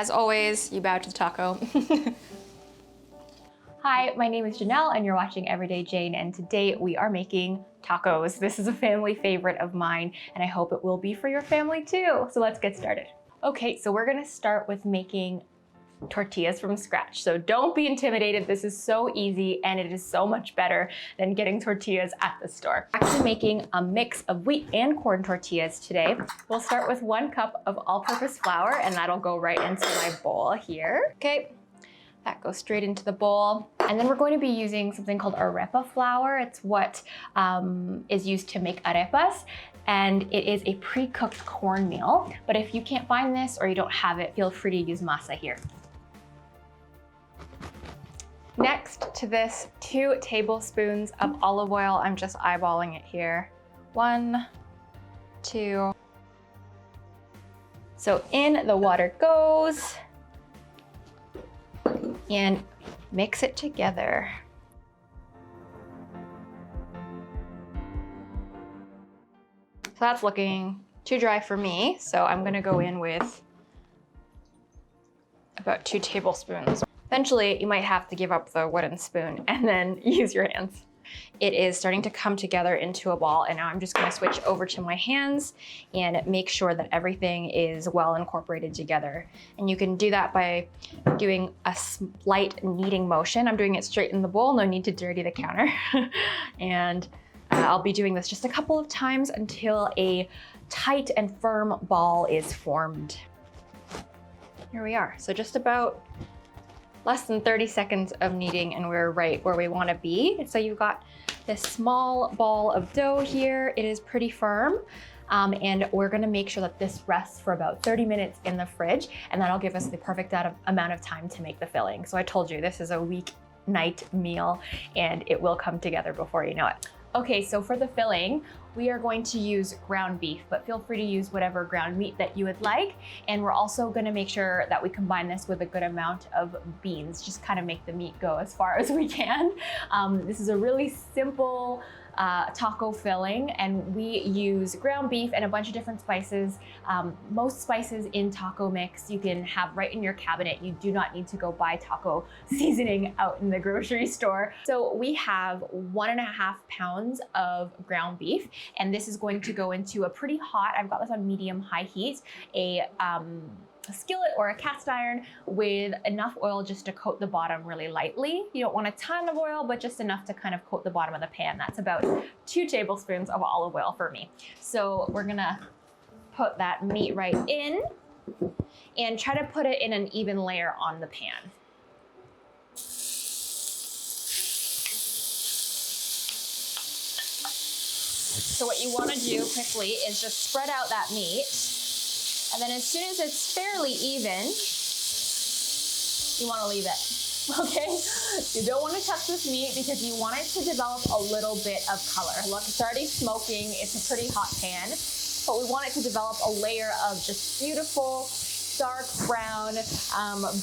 as always, you bow to the taco. Hi, my name is Janelle and you're watching Everyday Jane, and today we are making tacos. This is a family favorite of mine and I hope it will be for your family too. So let's get started. Okay, so we're gonna start with making tortillas from scratch. So don't be intimidated. This is so easy and it is so much better than getting tortillas at the store. Actually making a mix of wheat and corn tortillas today. We'll start with 1 cup of all-purpose flour and that'll go right into my bowl here. Okay, that goes straight into the bowl. And then we're going to be using something called arepa flour. It's what is used to make arepas. And it is a pre-cooked cornmeal. But if you can't find this or you don't have it, feel free to use masa here. Next to this, 2 tablespoons of olive oil. I'm just eyeballing it here. 1, 2. So in the water goes. And mix it together. So that's looking too dry for me. So I'm gonna go in with about 2 tablespoons. Eventually, you might have to give up the wooden spoon and then use your hands. It is starting to come together into a ball, and now I'm just gonna switch over to my hands and make sure that everything is well incorporated together. And you can do that by doing a slight kneading motion. I'm doing it straight in the bowl, no need to dirty the counter. And I'll be doing this just a couple of times until a tight and firm ball is formed. Here we are, so just about less than 30 seconds of kneading and we're right where we want to be. So you've got this small ball of dough here. It is pretty firm. And we're gonna make sure that this rests for about 30 minutes in the fridge, and that'll give us the perfect amount of time to make the filling. So I told you, this is a weeknight meal and it will come together before you know it. Okay, so for the filling, we are going to use ground beef, but feel free to use whatever ground meat that you would like. And we're also gonna make sure that we combine this with a good amount of beans, just kind of make the meat go as far as we can. This is a really simple taco filling, and we use ground beef and a bunch of different spices. Most spices in taco mix you can have right in your cabinet. You do not need to go buy taco seasoning out in the grocery store. So we have 1.5 pounds of ground beef, and this is going to go into a pretty hot, I've got this on medium-high heat, a skillet or a cast iron with enough oil just to coat the bottom really lightly. You don't want a ton of oil, but just enough to kind of coat the bottom of the pan. That's about 2 tablespoons of olive oil for me. So we're gonna put that meat right in and try to put it in an even layer on the pan. So what you wanna do quickly is just spread out that meat. And then as soon as it's fairly even, you want to leave it, okay? You don't want to touch this meat because you want it to develop a little bit of color. Look, it's already smoking. It's a pretty hot pan, but we want it to develop a layer of just beautiful, dark brown,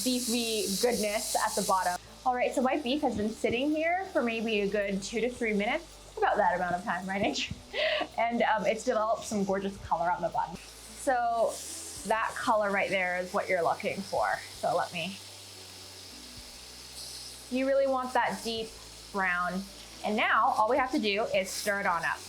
beefy goodness at the bottom. All right, so my beef has been sitting here for maybe a good 2 to 3 minutes, about that amount of time, right, H? And it's developed some gorgeous color on the bottom. So that color right there is what you're looking for. So you really want that deep brown. And now all we have to do is stir it on up.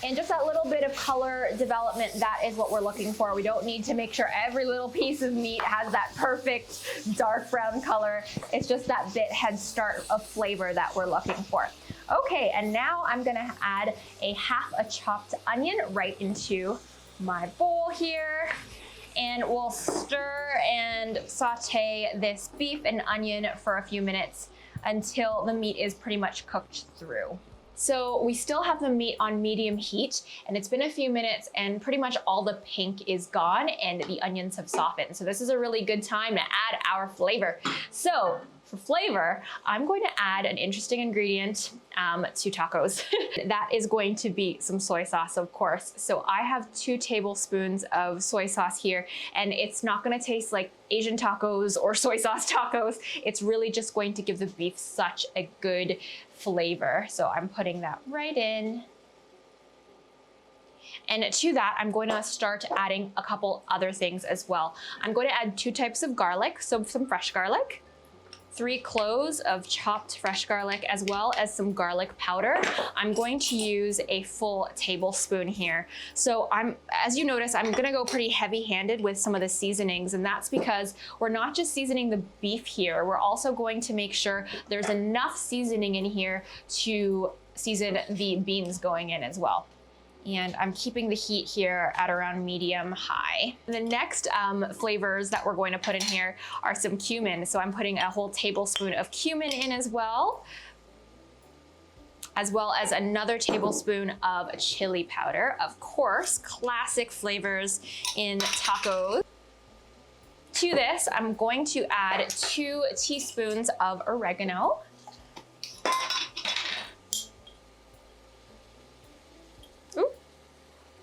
And just that little bit of color development, that is what we're looking for. We don't need to make sure every little piece of meat has that perfect dark brown color. It's just that bit head start of flavor that we're looking for. Okay, and now I'm gonna add a chopped onion right into my bowl here. And we'll stir and saute this beef and onion for a few minutes until the meat is pretty much cooked through. So we still have the meat on medium heat, and it's been a few minutes and pretty much all the pink is gone and the onions have softened. So this is a really good time to add our flavor. So for flavor, I'm going to add an interesting ingredient to tacos. That is going to be some soy sauce, of course. So I have 2 tablespoons of soy sauce here, and it's not gonna taste like Asian tacos or soy sauce tacos. It's really just going to give the beef such a good flavor. So I'm putting that right in. And to that, I'm going to start adding a couple other things as well. I'm going to add 2 types of garlic, so some fresh garlic, 3 cloves of chopped fresh garlic, as well as some garlic powder. I'm going to use a full tablespoon here. So as you notice, I'm gonna go pretty heavy-handed with some of the seasonings, and that's because we're not just seasoning the beef here, we're also going to make sure there's enough seasoning in here to season the beans going in as well. And I'm keeping the heat here at around medium high. The next flavors that we're going to put in here are some cumin. So I'm putting a whole tablespoon of cumin in as well as another tablespoon of chili powder. Of course, classic flavors in tacos. To this, I'm going to add 2 teaspoons of oregano.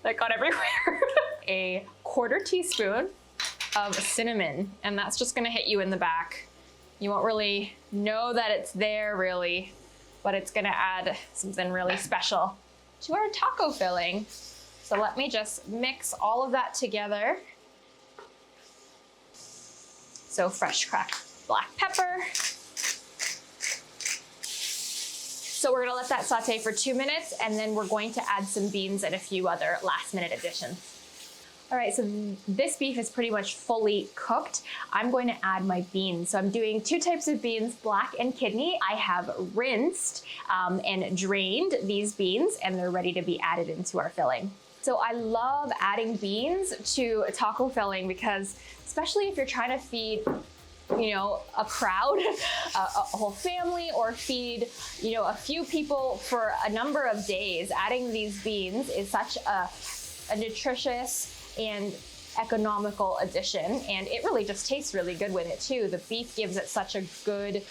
That got everywhere. A 1/4 teaspoon of cinnamon, and that's just gonna hit you in the back. You won't really know that it's there really, but it's gonna add something really special to our taco filling. So let me just mix all of that together. So fresh cracked black pepper. So we're gonna let that saute for 2 minutes, and then we're going to add some beans and a few other last minute additions. All right, so this beef is pretty much fully cooked. I'm going to add my beans. So I'm doing 2 types of beans, black and kidney. I have rinsed and drained these beans, and they're ready to be added into our filling. So I love adding beans to taco filling because, especially if you're trying to feed a crowd, a whole family, or feed, a few people for a number of days, adding these beans is such a nutritious and economical addition. And it really just tastes really good with it too. The beef gives it such a good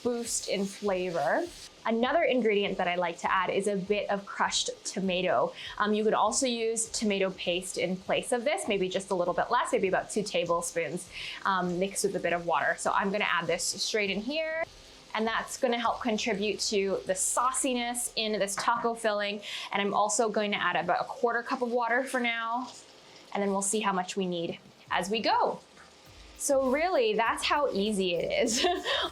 boost in flavor. Another ingredient that I like to add is a bit of crushed tomato. You could also use tomato paste in place of this, maybe just a little bit less, maybe about 2 tablespoons, mixed with a bit of water. So I'm gonna add this straight in here, and that's gonna help contribute to the sauciness in this taco filling. And I'm also going to add about a 1/4 cup of water for now, and then we'll see how much we need as we go. So really, that's how easy it is.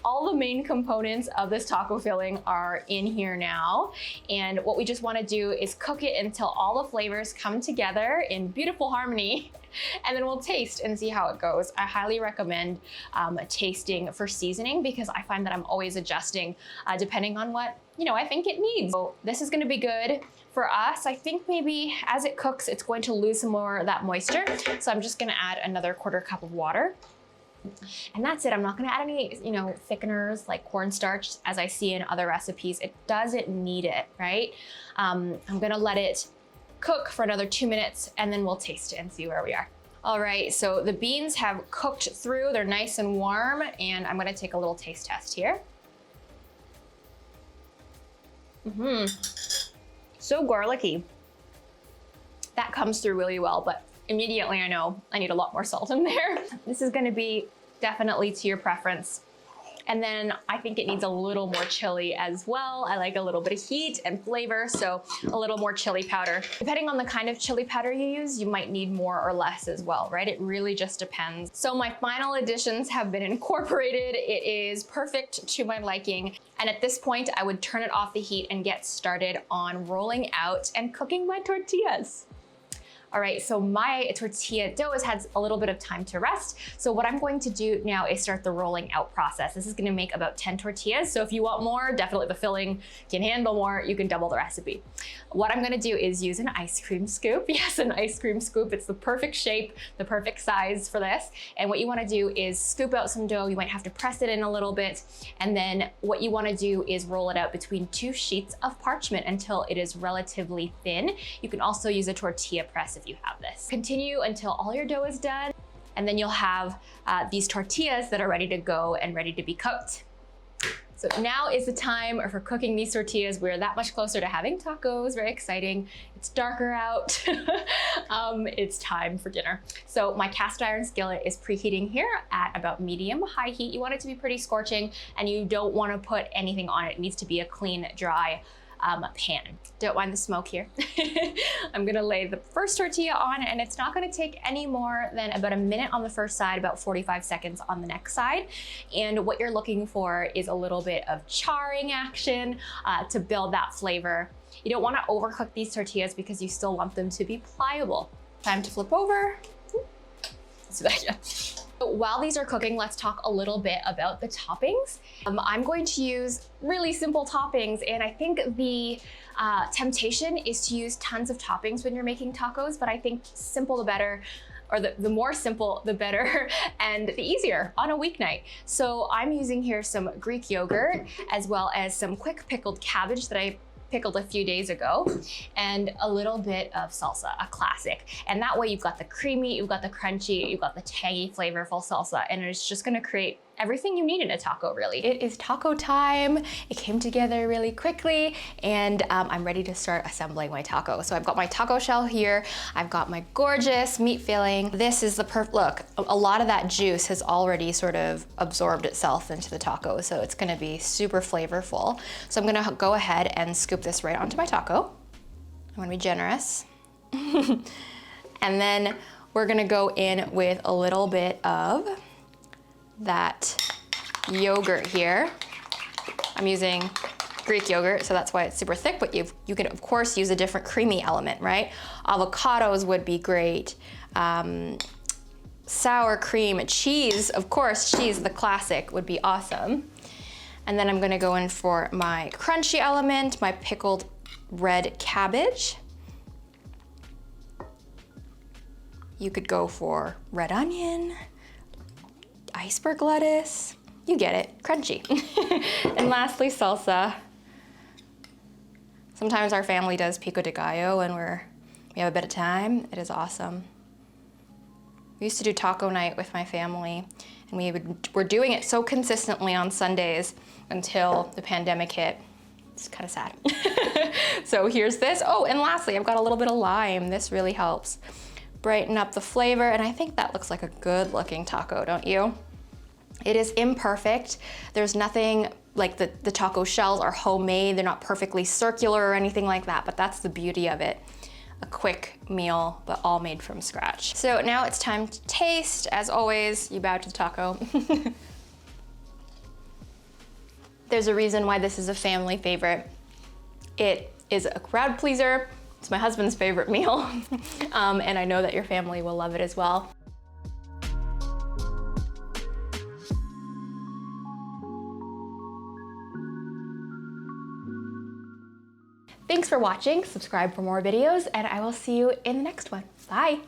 All the main components of this taco filling are in here now. And what we just wanna do is cook it until all the flavors come together in beautiful harmony. And then we'll taste and see how it goes. I highly recommend tasting for seasoning because I find that I'm always adjusting depending on what I think it needs. So this is gonna be good for us. I think maybe as it cooks, it's going to lose some more of that moisture. So I'm just gonna add another 1/4 cup of water. And that's it. I'm not gonna add any, thickeners like cornstarch as I see in other recipes. It doesn't need it, right? I'm gonna let it cook for another 2 minutes, and then we'll taste it and see where we are. All right, so the beans have cooked through. They're nice and warm, and I'm gonna take a little taste test here. So garlicky. That comes through really well, but immediately I know I need a lot more salt in there. This is gonna be definitely to your preference. And then I think it needs a little more chili as well. I like a little bit of heat and flavor, so a little more chili powder. Depending on the kind of chili powder you use, you might need more or less as well, right? It really just depends. So my final additions have been incorporated. It is perfect to my liking. And at this point, I would turn it off the heat and get started on rolling out and cooking my tortillas. All right, so my tortilla dough has had a little bit of time to rest. So what I'm going to do now is start the rolling out process. This is gonna make about 10 tortillas. So if you want more, definitely the filling can handle more, you can double the recipe. What I'm gonna do is use an ice cream scoop. Yes, an ice cream scoop. It's the perfect shape, the perfect size for this. And what you wanna do is scoop out some dough. You might have to press it in a little bit. And then what you wanna do is roll it out between 2 sheets of parchment until it is relatively thin. You can also use a tortilla press if you have this. Continue until all your dough is done, and then you'll have these tortillas that are ready to go and ready to be cooked. So now is the time for cooking these tortillas. We're that much closer to having tacos, very exciting. It's darker out. It's time for dinner. So my cast iron skillet is preheating here at about medium high heat. You want it to be pretty scorching, and you don't want to put anything on it. It needs to be a clean, dry pan. Don't mind the smoke here. I'm gonna lay the first tortilla on, and it's not gonna take any more than about a minute on the first side, about 45 seconds on the next side. And what you're looking for is a little bit of charring action to build that flavor. You don't wanna overcook these tortillas because you still want them to be pliable. Time to flip over. Let's do that again. While these are cooking, let's talk a little bit about the toppings. I'm going to use really simple toppings, and I think the temptation is to use tons of toppings when you're making tacos, but I think simple the better, or the more simple the better, and the easier on a weeknight. So I'm using here some Greek yogurt, as well as some quick pickled cabbage that I pickled a few days ago, and a little bit of salsa, a classic. And that way you've got the creamy, you've got the crunchy, you've got the tangy, flavorful salsa, and it's just gonna create everything you need in a taco, really. It is taco time. It came together really quickly, and I'm ready to start assembling my taco. So I've got my taco shell here. I've got my gorgeous meat filling. This is the perfect, look, a lot of that juice has already sort of absorbed itself into the taco, so it's gonna be super flavorful. So I'm gonna go ahead and scoop this right onto my taco. I'm gonna be generous. And then we're gonna go in with a little bit of that yogurt here. I'm using Greek yogurt, so that's why it's super thick, but you can of course use a different creamy element, right? Avocados would be great. Sour cream, cheese, of course, cheese, the classic, would be awesome. And then I'm gonna go in for my crunchy element, my pickled red cabbage. You could go for red onion, iceberg lettuce, you get it, crunchy. And lastly, salsa. Sometimes our family does pico de gallo when we have a bit of time. It is awesome. We used to do taco night with my family, and we're doing it so consistently on Sundays until the pandemic hit. It's kind of sad. So here's this. Oh, and lastly, I've got a little bit of lime. This really helps brighten up the flavor, and I think that looks like a good looking taco, don't you? It is imperfect. There's nothing, like the taco shells are homemade. They're not perfectly circular or anything like that, but that's the beauty of it. A quick meal, but all made from scratch. So now it's time to taste. As always, you bow to the taco. There's a reason why this is a family favorite. It is a crowd pleaser. It's my husband's favorite meal. And I know that your family will love it as well. Thanks for watching. Subscribe for more videos, and I will see you in the next one. Bye.